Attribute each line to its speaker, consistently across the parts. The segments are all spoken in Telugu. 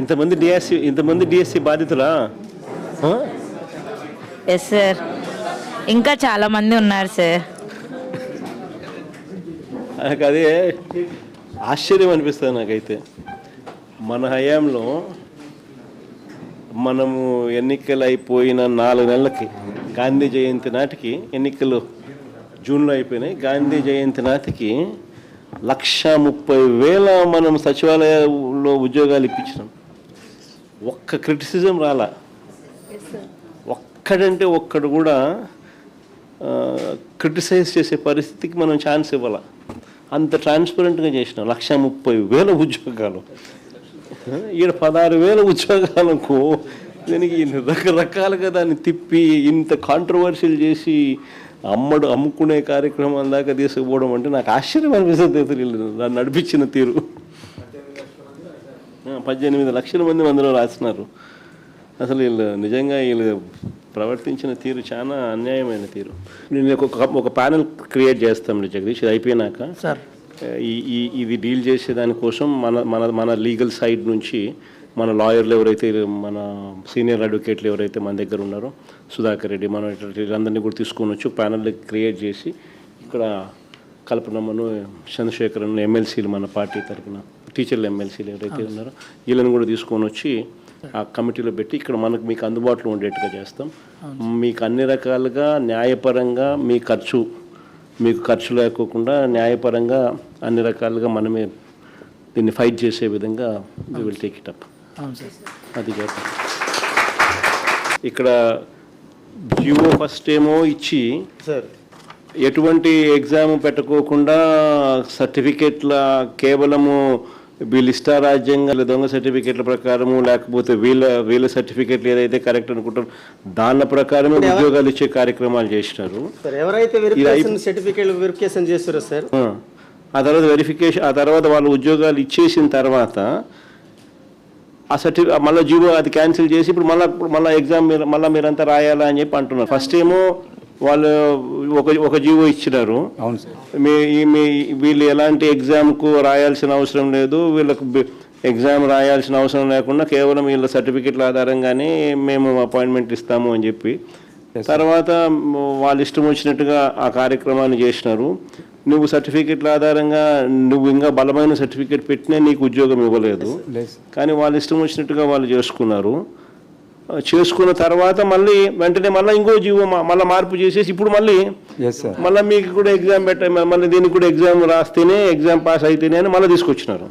Speaker 1: ఇంతమంది డిఎస్సి బాధితులా?
Speaker 2: ఎస్ సార్, ఇంకా చాలామంది ఉన్నారు సార్.
Speaker 1: నాకు అదే ఆశ్చర్యం అనిపిస్తుంది నాకైతే. మన హయాంలో మనము ఎన్నికలు అయిపోయిన 4 నెలలకి గాంధీ జయంతి నాటికి, ఎన్నికలు జూన్లో అయిపోయినాయి, గాంధీ జయంతి నాటికి 1,30,000 మనం సచివాలయంలో ఉద్యోగాలు ఇప్పించినాం. ఒక్క క్రిటిసిజం రాలా, ఒక్కడంటే ఒక్కడు కూడా క్రిటిసైజ్ చేసే పరిస్థితికి మనం ఛాన్స్ ఇవ్వాల. అంత ట్రాన్స్పరెంట్గా చేసినాం. 1,30,000 ఉద్యోగాలు, ఈడ 16,000 ఉద్యోగాలకు దీనికి రకరకాలుగా దాన్ని తిప్పి ఇంత కాంట్రవర్షియల్ చేసి అమ్ముకునే కార్యక్రమం దాకా తీసుకుపోవడం అంటే నాకు ఆశ్చర్యం అనిపిస్తుంది. దాన్ని నడిపించిన తీరు. 18 లక్షల మంది అందులో రాసినారు. అసలు నిజంగా వీళ్ళు ప్రవర్తించిన తీరు చాలా అన్యాయమైన తీరు. నేను ఒక ప్యానెల్ క్రియేట్ చేస్తాం జగదీష్, ఇది అయిపోయినాక.
Speaker 3: సార్,
Speaker 1: ఇది డీల్ చేసే దానికోసం మన లీగల్ సైడ్ నుంచి మన లాయర్లు ఎవరైతే, మన సీనియర్ అడ్వకేట్లు ఎవరైతే మన దగ్గర ఉన్నారో, సుధాకర్ రెడ్డి, మనం వీళ్ళందరినీ కూడా తీసుకొని వచ్చి ప్యానెల్ క్రియేట్ చేసి ఇక్కడ కల్పనమ్మను, చంద్రశేఖరన్, ఎమ్మెల్సీలు మన పార్టీ తరఫున టీచర్లు ఎమ్మెల్సీలు ఎవరైతే ఉన్నారో వీళ్ళని కూడా తీసుకొని వచ్చి ఆ కమిటీలో పెట్టి ఇక్కడ మీకు అందుబాటులో ఉండేట్టుగా చేస్తాం. మీకు అన్ని రకాలుగా న్యాయపరంగా మీకు ఖర్చు లేకోకుండా న్యాయపరంగా అన్ని రకాలుగా మనమే దీన్ని ఫైట్ చేసే విధంగా we will take it up. అది చేద్దాం. ఇక్కడ జియో ఫస్ట్ ఏమో ఇచ్చి
Speaker 3: సార్,
Speaker 1: ఎటువంటి ఎగ్జామ్ పెట్టుకోకుండా సర్టిఫికేట్ల కేవలము వీళ్ళ ఇష్టారాజ్యంగా దొంగ సర్టిఫికేట్ల ప్రకారము, లేకపోతే వీళ్ళ సర్టిఫికేట్లు ఏదైతే కరెక్ట్ అనుకుంటారో దాని ప్రకారమే ఉద్యోగాలు ఇచ్చే కార్యక్రమాలు చేసినారు.
Speaker 3: వెరిఫికేషన్ చేస్తారో సార్,
Speaker 1: ఆ తర్వాత ఆ తర్వాత వాళ్ళు ఉద్యోగాలు ఇచ్చేసిన తర్వాత ఆ సర్టిఫికేట్ మళ్ళీ జీవో అది క్యాన్సిల్ చేసి ఇప్పుడు మళ్ళీ ఎగ్జామ్ మీరంతా రాయాలా అని చెప్పి అంటున్నారు. ఫస్ట్ ఏమో వాళ్ళు ఒక జీవో ఇచ్చినారు.
Speaker 4: అవును సార్,
Speaker 1: వీళ్ళు ఎలాంటి ఎగ్జామ్కు రాయాల్సిన అవసరం లేదు, వీళ్ళకు ఎగ్జామ్ రాయాల్సిన అవసరం లేకుండా కేవలం వీళ్ళ సర్టిఫికెట్ల ఆధారంగానే మేము అపాయింట్మెంట్ ఇస్తాము అని చెప్పి తర్వాత వాళ్ళు ఇష్టం వచ్చినట్టుగా ఆ కార్యక్రమాన్ని చేసినారు. నువ్వు సర్టిఫికెట్ల ఆధారంగా నువ్వు ఇంకా బలమైన సర్టిఫికెట్ పెట్టినా నీకు ఉద్యోగం ఇవ్వలేదు. కానీ వాళ్ళు ఇష్టం వచ్చినట్టుగా వాళ్ళు చేసుకున్న తర్వాత వెంటనే ఇంకో జీవో మార్పు చేసేసి ఇప్పుడు మళ్ళీ మీకు కూడా ఎగ్జామ్ మళ్ళీ దీనికి కూడా ఎగ్జామ్ రాస్తేనే, ఎగ్జామ్ పాస్ అయితేనే అని మళ్ళీ తీసుకొచ్చినారు.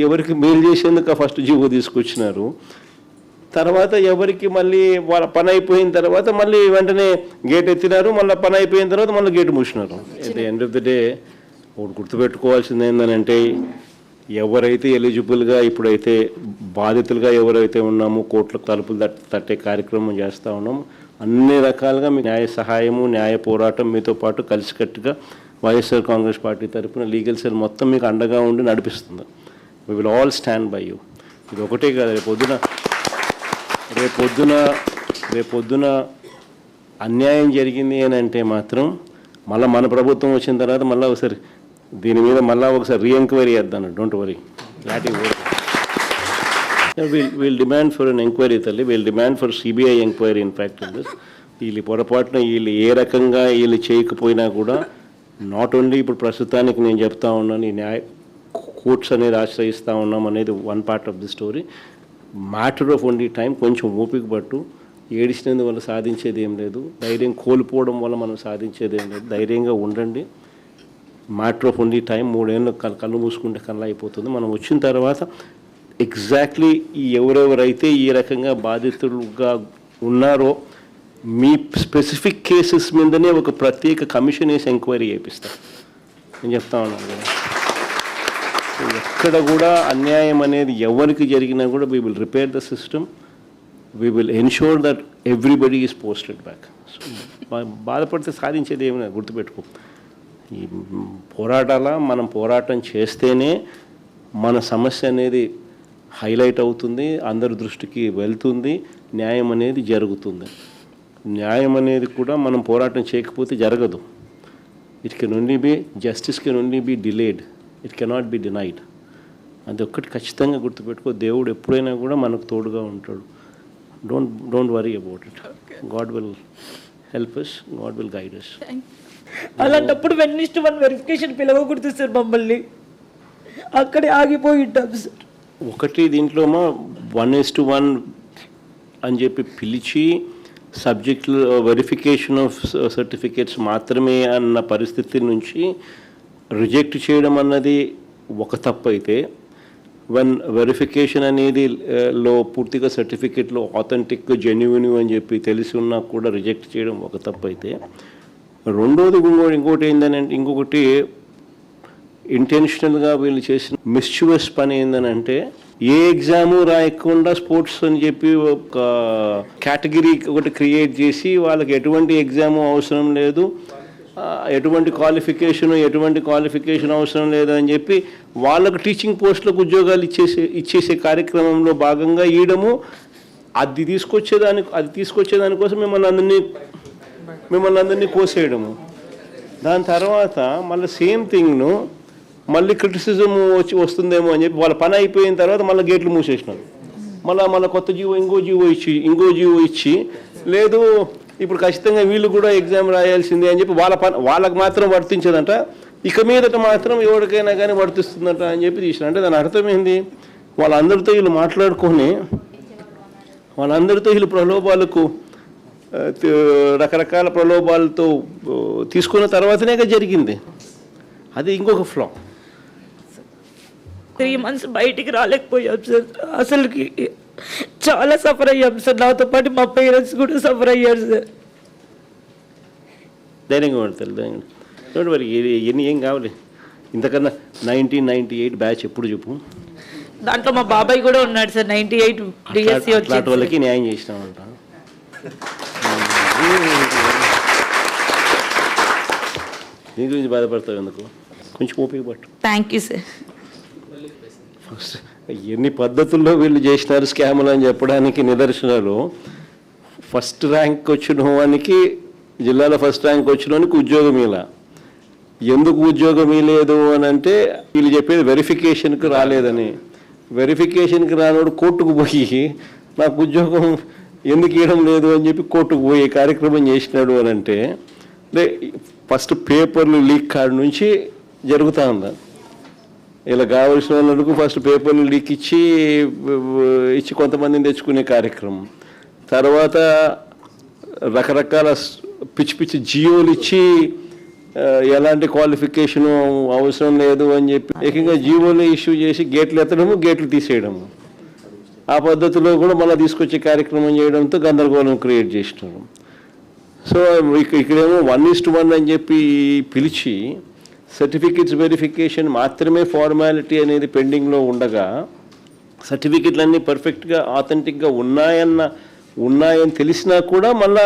Speaker 1: ఎవరికి మెయిల్ చేసేందుకు ఫస్ట్ జీవో తీసుకొచ్చినారు. తర్వాత ఎవరికి మళ్ళీ వాళ్ళ పని అయిపోయిన తర్వాత మళ్ళీ వెంటనే గేట్ ఎత్తినారు. మళ్ళీ పని అయిపోయిన తర్వాత మళ్ళీ గేట్ మూసినారు. At the end of the day ఒకటి గుర్తుపెట్టుకోవాల్సింది ఏంటంటే, ఎవరైతే ఎలిజిబుల్గా ఇప్పుడైతే బాధితులుగా ఎవరైతే ఉన్నామో కోర్టులకు తలుపులు తట్టే కార్యక్రమం చేస్తూ ఉన్నాము. అన్ని రకాలుగా మీ న్యాయ సహాయము, న్యాయ పోరాటం మీతో పాటు కలిసికట్టుగా వైఎస్ఆర్ కాంగ్రెస్ పార్టీ తరఫున లీగల్ సెల్ మొత్తం మీకు అండగా ఉండి నడిపిస్తుంది. We will all stand by you. ఇది ఒకటే కాదు, రేపొద్దున అన్యాయం జరిగింది అని అంటే మాత్రం మన ప్రభుత్వం వచ్చిన తర్వాత ఒకసారి దీని మీద ఒకసారి రీఎంక్వైరీ చేద్దాం. Don't worry, we'll demand for an enquiry తల్లి, we'll demand for CBI enquiry. In fact వీళ్ళు పొరపాటున ఏ రకంగా చేయకపోయినా కూడా నాట్ ఓన్లీ ఇప్పుడు ప్రస్తుతానికి నేను చెప్తా ఉన్నాను, ఈ కోర్ట్స్ అనేది ఆశ్రయిస్తూ ఉన్నాం అనేది one part of the story. Matter of only time. కొంచెం ఓపిక పట్టు. ఏడిచినందువల్ల సాధించేది ఏం లేదు, ధైర్యం కోల్పోవడం వల్ల మనం సాధించేది ఏం లేదు. ధైర్యంగా ఉండండి. Matter of only time. 3 ఏళ్ళు కళ్ళు మూసుకుంటే కళ్ళు అయిపోతుంది. మనం వచ్చిన తర్వాత ఎగ్జాక్ట్లీ ఎవరెవరైతే ఈ రకంగా బాధితులుగా ఉన్నారో మీ స్పెసిఫిక్ కేసెస్ మీదనే ఒక ప్రత్యేక కమిషన్ వేసి ఎంక్వైరీ చేపిస్తాం. నేను చెప్తా ఉన్నాను కదా, ఎక్కడ కూడా అన్యాయం అనేది ఎవరికి జరిగినా కూడా we will repair the system. We will ensure that everybody is posted back. So బాధపడితే సాధించేది ఏమైనా గుర్తుపెట్టుకో. ఈ మనం పోరాటం చేస్తేనే మన సమస్య అనేది హైలైట్ అవుతుంది, అందరి దృష్టికి వెళ్తుంది, న్యాయం అనేది జరుగుతుంది. న్యాయం అనేది కూడా మనం పోరాటం చేయకపోతే జరగదు. It can only be justice can only be delayed, it cannot be denied. అది ఒక్కటి ఖచ్చితంగా గుర్తుపెట్టుకో, దేవుడు ఎప్పుడైనా కూడా మనకు తోడుగా ఉంటాడు. Don't worry about it. God will help us, God will guide us.
Speaker 3: అలాంటప్పుడు 1:1 వెరిఫికేషన్ పిలవకూడదు సార్, మమ్మల్ని అక్కడే ఆగిపోయి ఉంటాం సార్.
Speaker 1: ఒకటి దీంట్లో 1:1 అని చెప్పి పిలిచి సబ్జెక్టులు వెరిఫికేషన్ ఆఫ్ సర్టిఫికేట్స్ మాత్రమే అన్న పరిస్థితి నుంచి రిజెక్ట్ చేయడం అన్నది ఒక తప్పు అయితే, వెరిఫికేషన్ అనేది లో పూర్తిగా సర్టిఫికేట్లో ఆథెంటిక్ జెన్యున్ అని చెప్పి తెలిసి ఉన్నా కూడా రిజెక్ట్ చేయడం ఒక తప్పు అయితే, రెండోది ఇంకోటి ఏంటంటే, ఇంకొకటి ఇంటెన్షనల్గా వీళ్ళు చేసిన మిస్చివస్ పని ఏంటంటే, ఏ ఎగ్జాము రాయకుండా స్పోర్ట్స్ అని చెప్పి ఒక కేటగిరీ ఒకటి క్రియేట్ చేసి వాళ్ళకి ఎటువంటి ఎగ్జాము అవసరం లేదు, ఎటువంటి క్వాలిఫికేషన్ అవసరం లేదు అని చెప్పి వాళ్ళకు టీచింగ్ పోస్టులకు ఉద్యోగాలు ఇచ్చేసే కార్యక్రమంలో భాగంగా ఈయడము, అది తీసుకొచ్చేదానికోసం మిమ్మల్ని అందరినీ కోసేయడము. దాని తర్వాత మళ్ళీ సేమ్ థింగ్ను మళ్ళీ క్రిటిసిజం వస్తుందేమో అని చెప్పి వాళ్ళ పని అయిపోయిన తర్వాత మళ్ళీ గేట్లు మూసేసినారు. మళ్ళీ కొత్త ఇంకో జీవో ఇచ్చి లేదు ఇప్పుడు ఖచ్చితంగా వీళ్ళు కూడా ఎగ్జామ్ రాయాల్సిందే అని చెప్పి వాళ్ళకు మాత్రం వర్తించదంట, ఇక మీదట మాత్రం ఎవరికైనా కానీ వర్తిస్తుందంట అని చెప్పి తీసిన. అంటే దాని అర్థమైంది, వాళ్ళందరితో వీళ్ళు మాట్లాడుకొని వీళ్ళు ప్రలోభాలకు రకరకాల ప్రలోభాలతో తీసుకున్న తర్వాతనే జరిగింది. అది ఇంకొక ఫ్లా.
Speaker 3: 3 months బయటికి రాలేకపోయాం సార్. అసలుకి చాలా సఫర్ అయ్యాం సార్. నాతో పాటు మా పేరెంట్స్ కూడా సఫర్ అయ్యారు సార్.
Speaker 1: ధైర్యంగా పడతారు. చూడండి మరి ఏం కావాలి ఇంతకన్నా. 1998 బ్యాచ్ ఎప్పుడు చెప్పు,
Speaker 3: దాంట్లో మా బాబాయ్ కూడా ఉన్నాడు సార్. 98 డిఎస్సి
Speaker 1: అట్లాంటి వాళ్ళకి న్యాయం చేసినామంట. దీని గురించి బాధపడతావు ఎందుకు, కొంచెం ఓపిక పట్టు.
Speaker 2: Thank you sir.
Speaker 1: ఫస్ట్ ఎన్ని పద్ధతుల్లో వీళ్ళు చేసినారు స్కాములు అని చెప్పడానికి నిదర్శనాలు, ఫస్ట్ ర్యాంక్ వచ్చిన వానికి, జిల్లాలో ఫస్ట్ ర్యాంక్ వచ్చిన వానికి ఉద్యోగం ఇలా. ఎందుకు ఉద్యోగం ఇవ్వలేదు అని అంటే వీళ్ళు చెప్పేది వెరిఫికేషన్కి రాలేదని. వెరిఫికేషన్కి రానోడు కోర్టుకు పోయి నాకు ఉద్యోగం ఎందుకు ఇవ్వడం లేదు అని చెప్పి కోర్టుకు పోయి కార్యక్రమం చేసినాడు అని అంటే, ఫస్ట్ పేపర్లు లీక్ కాడ నుంచి జరుగుతూ ఉందా. ఇలా కావాల్సిన వాళ్ళకు ఫస్ట్ పేపర్లు లీక్ ఇచ్చి కొంతమందిని తెచ్చుకునే కార్యక్రమం, తర్వాత రకరకాల పిచ్చి జియోలు ఇచ్చి ఎలాంటి క్వాలిఫికేషను అవసరం లేదు అని చెప్పి ఏకంగా జీవోలు ఇష్యూ చేసి గేట్లు ఎత్తడము, గేట్లు తీసేయడము, ఆ పద్ధతిలో కూడా మళ్ళీ తీసుకొచ్చే కార్యక్రమం చేయడంతో గందరగోళం క్రియేట్ చేసినారు. సో ఇక్కడేమో 1:1 అని చెప్పి పిలిచి సర్టిఫికెట్స్ వెరిఫికేషన్ మాత్రమే ఫార్మాలిటీ అనేది పెండింగ్లో ఉండగా, సర్టిఫికెట్లన్నీ పర్ఫెక్ట్గా ఆథెంటిక్గా ఉన్నాయని తెలిసినా కూడా మళ్ళా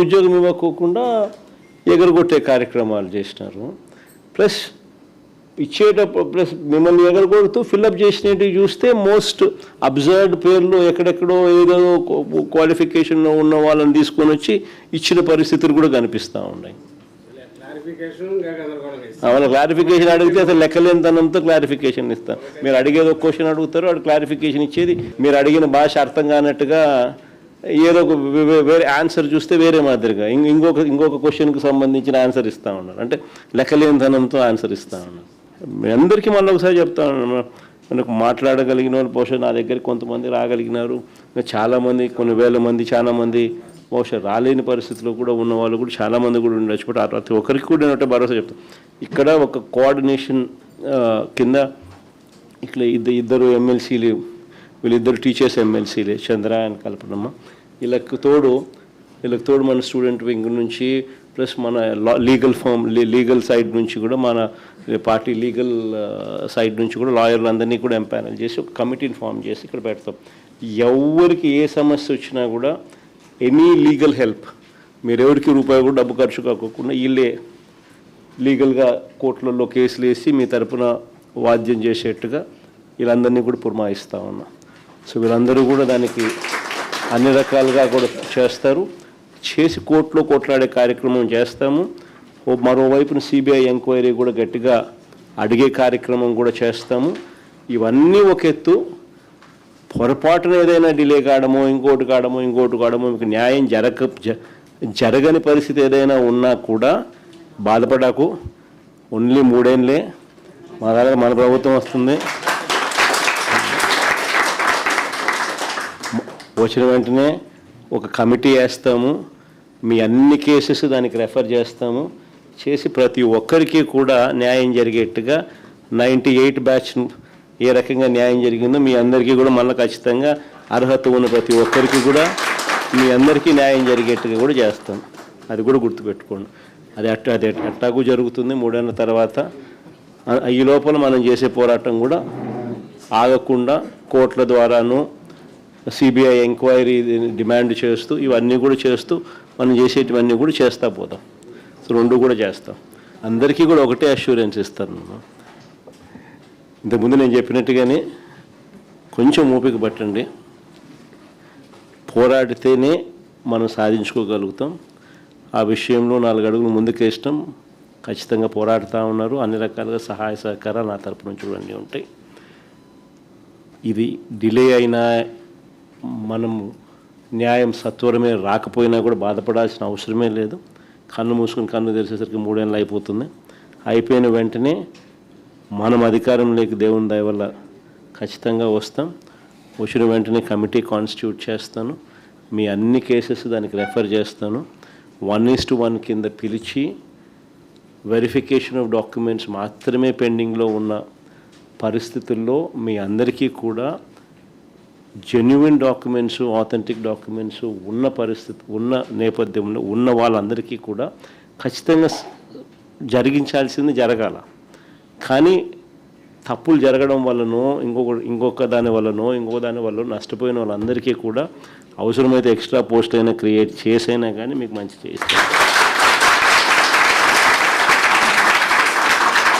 Speaker 1: ఉద్యోగం ఇవ్వకోకుండా ఎగరగొట్టే కార్యక్రమాలు చేసినారు. ప్లస్ మిమ్మల్ని ఎగరగొడుతూ ఫిల్అప్ చేసినవి చూస్తే మోస్ట్ అబ్జర్వ్డ్ పేర్లు ఎక్కడెక్కడో ఏదో క్వాలిఫికేషన్లో ఉన్న వాళ్ళని తీసుకొని వచ్చి ఇచ్చిన పరిస్థితులు కూడా కనిపిస్తూ ఉన్నాయి. వాళ్ళ క్లారిఫికేషన్ అడిగితే అసలు లెక్కలేనితనంతో క్లారిఫికేషన్ ఇస్తాను. మీరు అడిగేది ఒక క్వశ్చన్ అడుగుతారు, వాడు క్లారిఫికేషన్ ఇచ్చేది మీరు అడిగిన భాష అర్థం కానట్టుగా ఏదో ఒక వేరే ఆన్సర్ చూస్తే వేరే మాదిరిగా ఇంకొక క్వశ్చన్కి సంబంధించిన ఆన్సర్ ఇస్తూ ఉన్నారు. అంటే లెక్కలేనితనంతో ఆన్సర్ ఇస్తూ ఉన్నారు. మీ అందరికీ మళ్ళీ ఒకసారి చెప్తా ఉన్నాను, మనకు మాట్లాడగలిగిన వాళ్ళు బహుశా నా దగ్గరికి కొంతమంది రాగలిగినారు, చాలామంది కొన్ని వేల మంది చాలామంది బహుశా రాలేని పరిస్థితిలో కూడా ఉన్న వాళ్ళు కూడా చాలామంది కూడా ఉండొచ్చు. బట్ ప్రతి ఒక్కరికి కూడా నేను భరోసా చెప్తాను. ఇక్కడ ఒక కోఆర్డినేషన్ కింద ఇక్కడ ఇద్దరు ఎమ్మెల్సీలు, వీళ్ళిద్దరు టీచర్స్ ఎమ్మెల్సీలే, చంద్ర అండ్ కల్పనమ్మ. వీళ్ళకి తోడు మన స్టూడెంట్ వింగ్ నుంచి ప్లస్ మన లీగల్ సైడ్ నుంచి కూడా మన పార్టీ లీగల్ సైడ్ నుంచి కూడా లాయర్లు అందరినీ కూడా ఎంపానల్ చేసి ఒక కమిటీని ఫామ్ చేసి ఇక్కడ పెడతాం. ఎవరికి ఏ సమస్య వచ్చినా కూడా ఎనీ లీగల్ హెల్ప్, మీరెవరికి రూపాయి కూడా డబ్బు ఖర్చు కాకుండా వీళ్ళే లీగల్గా కోర్టులలో కేసులు వేసి మీ తరపున వాద్యం చేసేట్టుగా వీళ్ళందరినీ కూడా పురమాయిస్తూ ఉన్నా. సో వీళ్ళందరూ కూడా దానికి అన్ని రకాలుగా కూడా చేస్తారు, చేసి కోర్టులో కొట్లాడే కార్యక్రమం చేస్తాము. మరోవైపున సిబిఐ ఎంక్వైరీ కూడా గట్టిగా అడిగే కార్యక్రమం కూడా చేస్తాము. ఇవన్నీ ఒక ఎత్తు. పొరపాటున ఏదైనా డిలే కావడమో ఇంకోటి కావడమో మీకు న్యాయం జరగని పరిస్థితి ఏదైనా ఉన్నా కూడా బాధపడకు. ఓన్లీ 3 ఏళ్ళే మన ప్రభుత్వం వస్తుంది. వచ్చిన వెంటనే ఒక కమిటీ వేస్తాము, మీ అన్ని కేసెస్ దానికి రెఫర్ చేస్తాము, చేసి ప్రతి ఒక్కరికి కూడా న్యాయం జరిగేట్టుగా 98 బ్యాచ్ ఏ రకంగా న్యాయం జరిగిందో మీ అందరికీ కూడా మళ్ళీ ఖచ్చితంగా అర్హత ఉన్న ప్రతి ఒక్కరికి కూడా మీ అందరికీ న్యాయం జరిగేట్టుగా కూడా చేస్తాం. అది కూడా గుర్తుపెట్టుకోండి. అది అట్టాకు జరుగుతుంది 3 ఏళ్ళ తర్వాత. ఈ లోపల మనం చేసే పోరాటం కూడా ఆగకుండా కోర్టుల ద్వారాను సిబిఐ ఎంక్వైరీ డిమాండ్ చేస్తూ ఇవన్నీ కూడా చేస్తూ మనం చేసేటివన్నీ కూడా చేస్తూ పోతాం. సో 2 కూడా చేస్తాం. అందరికీ కూడా ఒకటే అష్యూరెన్స్ ఇస్తాను. ఇంతకుముందు నేను చెప్పినట్టుగానే కొంచెం ఓపిక పట్టండి. పోరాడితేనే మనం సాధించుకోగలుగుతాం. ఆ విషయంలో 4 అడుగులు ముందుకేస్తాం. ఖచ్చితంగా పోరాడుతూ ఉన్నారు. అన్ని రకాలుగా సహాయ సహకారాలు నా తరపు నుంచి కూడా అన్నీ ఉంటాయి. ఇది డిలే అయినా మనం న్యాయం సత్వరమే రాకపోయినా కూడా బాధపడాల్సిన అవసరమే లేదు. కన్ను మూసుకుని కన్ను తెరిచేసరికి 3 ఏళ్ళు అయిపోతుంది. అయిపోయిన వెంటనే మనం అధికారంలోకి దేవుని దయ వల్ల ఖచ్చితంగా వస్తాం. వచ్చిన వెంటనే కమిటీ కాన్స్టిట్యూట్ చేస్తాను. మీ అన్ని కేసెస్ దానికి రెఫర్ చేస్తాను. 1:1 కింద పిలిచి వెరిఫికేషన్ ఆఫ్ డాక్యుమెంట్స్ మాత్రమే పెండింగ్లో ఉన్న పరిస్థితుల్లో మీ అందరికీ కూడా జెన్యున్ డాక్యుమెంట్స్, ఆథెంటిక్ డాక్యుమెంట్స్ ఉన్న పరిస్థితి ఉన్న నేపథ్యంలో ఉన్న వాళ్ళందరికీ కూడా ఖచ్చితంగా జరిగించాల్సింది జరగాల. కానీ తప్పులు జరగడం వల్లనో ఇంకొక దాని వల్లనో నష్టపోయిన వాళ్ళందరికీ కూడా అవసరమైతే ఎక్స్ట్రా పోస్ట్ అయినా క్రియేట్ చేసైనా కానీ మీకు మంచి చేస్తాను.